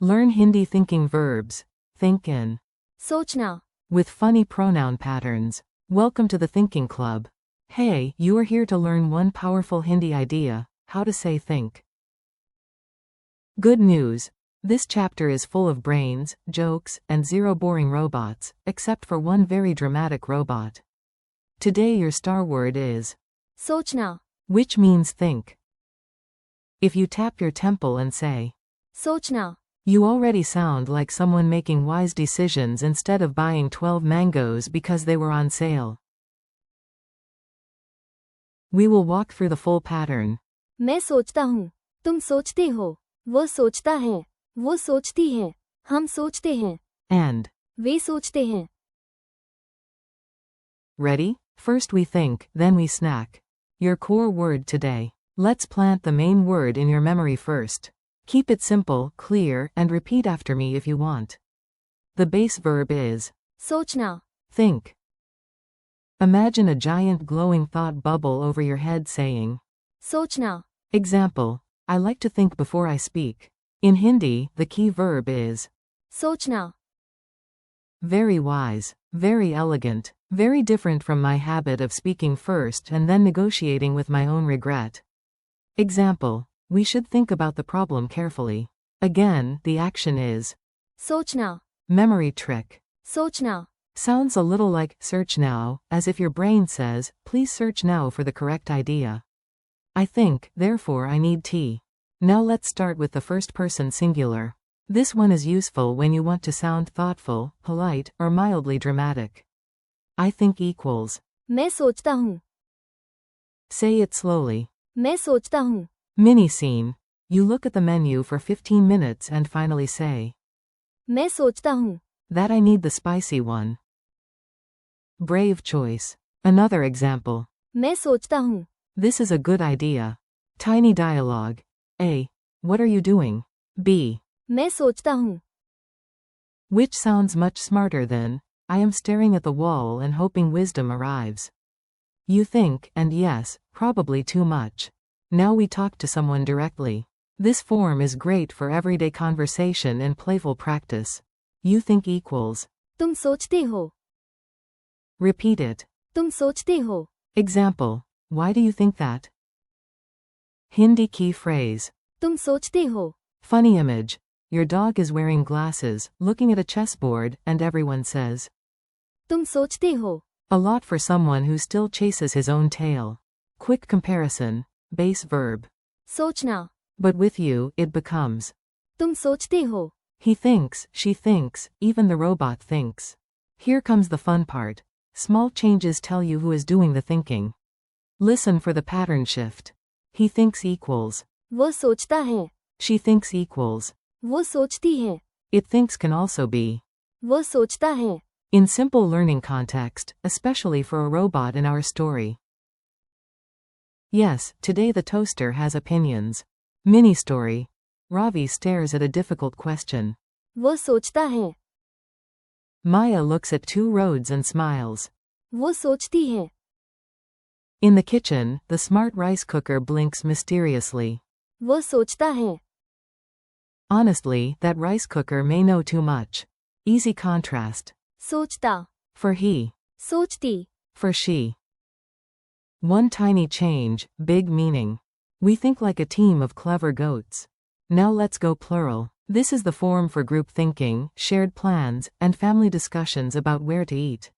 Learn Hindi thinking verbs. Think in. सोचना, With funny pronoun patterns. Welcome to the Thinking Club. Hey, you are here to learn one powerful Hindi idea, how to say think. Good news. This chapter is full of brains, jokes, and zero boring robots, except for one very dramatic robot. Today your star word is सोचना, which means think. If you tap your temple and say, सोचना, you already sound like someone making wise decisions instead of buying 12 mangoes because they were on sale. We will walk through the full pattern. मैं सोचता हूँ, तुम सोचते हो, वो सोचता है, वो सोचती है, हम सोचते हैं, And, वे सोचते हैं. ready? First we think, then we snack. Your core word today. Let's plant the main word in your memory first. Keep it simple, clear, and repeat after me if you want. The base verb is सोचना, think. Imagine a giant glowing thought bubble over your head saying, सोचना, example, I like to think before I speak. In Hindi, the key verb is सोचना, very wise, very elegant, very different from my habit of speaking first and then negotiating with my own regret. Example, we should think about the problem carefully. Again, the action is सोचना, memory trick. सोचना, Sounds a little like search now, as if your brain says, please search now for the correct idea. I think, therefore I need tea. Now let's start with the first person singular. This one is useful when you want to sound thoughtful, polite, or mildly dramatic. I think equals. मैं सोचता हूँ, Say it slowly. मैं सोचता हूँ, Mini scene. You look at the menu for 15 minutes and finally say, मैं सोचता हूँ, that I need the spicy one. Brave choice. Another example. मैं सोचता हूँ, This is a good idea. Tiny dialogue. A. What are you doing? B. मैं सोचता हूँ, Which sounds much smarter than, I am staring at the wall and hoping wisdom arrives. You think, and yes, probably too much. Now we talk to someone directly. This form is great for everyday conversation and playful practice. You think equals. तुम सोचते हो, Repeat it. तुम सोचते हो, Example. Why do you think that? Hindi key phrase. तुम सोचते हो, Funny image. Your dog is wearing glasses, looking at a chessboard, and everyone says, तुम सोचते हो, a lot for someone who still chases his own tail. Quick comparison. Base verb. सोचना, But with you, it becomes. तुम सोचते हो, He thinks, she thinks, even the robot thinks. Here comes the fun part. Small changes tell you who is doing the thinking. Listen for the pattern shift. He thinks equals. वो सोचता है, She thinks equals. वो सोचती है, It thinks can also be. वो सोचता है, In simple learning context, especially for a robot in our story. Yes, today the toaster has opinions. Mini story. Ravi stares at a difficult question. वो सोचता है, Maya looks at two roads and smiles. वो सोचती है, In the kitchen, the smart rice cooker blinks mysteriously. वो सोचता है, Honestly, that rice cooker may know too much. Easy contrast. सोचता, For he. सोचती, For she. One tiny change, big meaning. We think like a team of clever goats. Now let's go plural. This is the form for group thinking, shared plans, and family discussions about where to eat.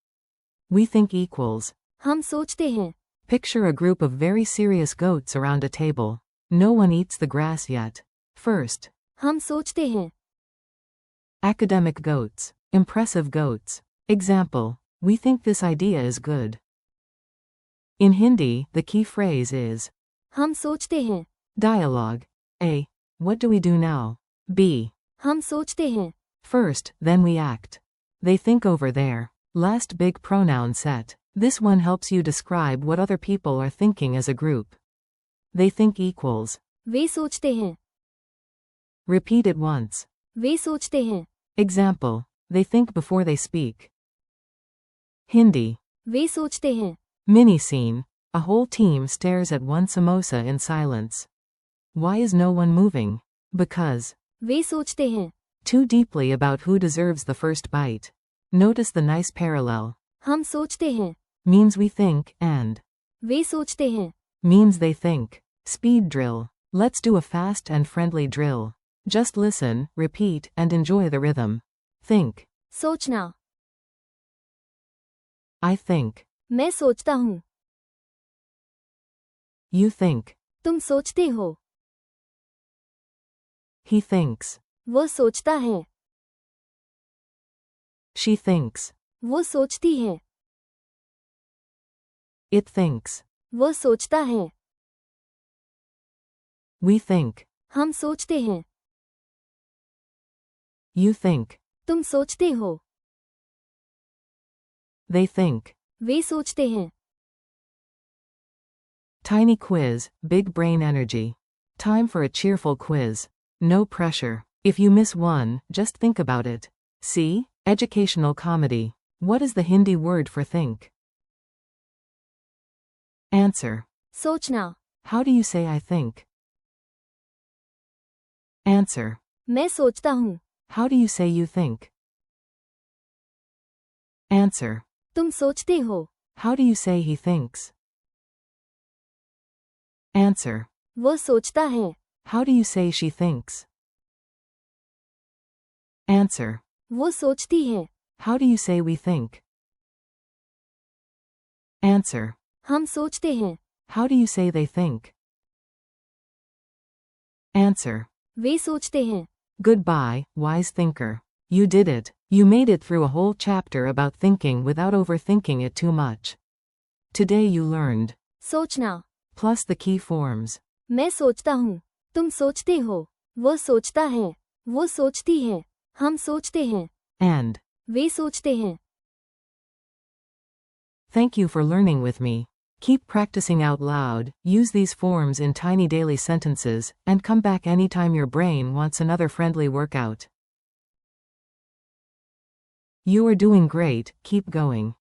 We think equals. हम सोचते हैं, Picture a group of very serious goats around a table. No one eats the grass yet. First. हम सोचते हैं, Academic goats. Impressive goats. Example. We think this idea is good. In Hindi, the key phrase is हम सोचते हैं, dialogue. A. What do we do now? B. हम सोचते हैं, First, then we act. They think over there. Last big pronoun set. This one helps you describe what other people are thinking as a group. They think equals. वे सोचते हैं, Repeat it once. वे सोचते हैं, Example. They think before they speak. Hindi. वे सोचते हैं, Mini scene. A whole team stares at one samosa in silence. Why is no one moving? Because. वे सोचते हैं, too deeply about who deserves the first bite. Notice the nice parallel. हम सोचते हैं, Means we think, and वे सोचते हैं, means they think. Speed drill. Let's do a fast and friendly drill. Just listen, repeat, and enjoy the rhythm. Think. सोचना, I think. मैं सोचता हूँ, You think. तुम सोचते हो, He thinks. वो सोचता है, She thinks. वो सोचती है, It thinks. वो सोचता है, We think. हम सोचते हैं, You think. तुम सोचते हो, They think. वे सोचते हैं. Tiny quiz, big brain energy. Time for a cheerful quiz. No pressure. If you miss one, just think about it. See? Educational comedy. What is the Hindi word for think? Answer. सोचना, How do you say I think? Answer. मैं सोचता हूँ, How do you say you think? Answer. तुम सोचते हो, How do you say he thinks? Answer. वो सोचता है, How do you say she thinks? Answer. वो सोचती है, How do you say we think? Answer. हम सोचते हैं, How do you say they think? Answer. वे सोचते हैं. Goodbye, wise thinker. You did it. You made it through a whole chapter about thinking without overthinking it too much. Today you learned. सोचना, Plus the key forms. मैं सोचता हूँ, तुम सोचते हो, वो सोचता है, वो सोचती है, हम सोचते हैं, And. वे सोचते हैं. Thank you for learning with me. Keep practicing out loud, use these forms in tiny daily sentences, and come back anytime your brain wants another friendly workout. You are doing great, keep going.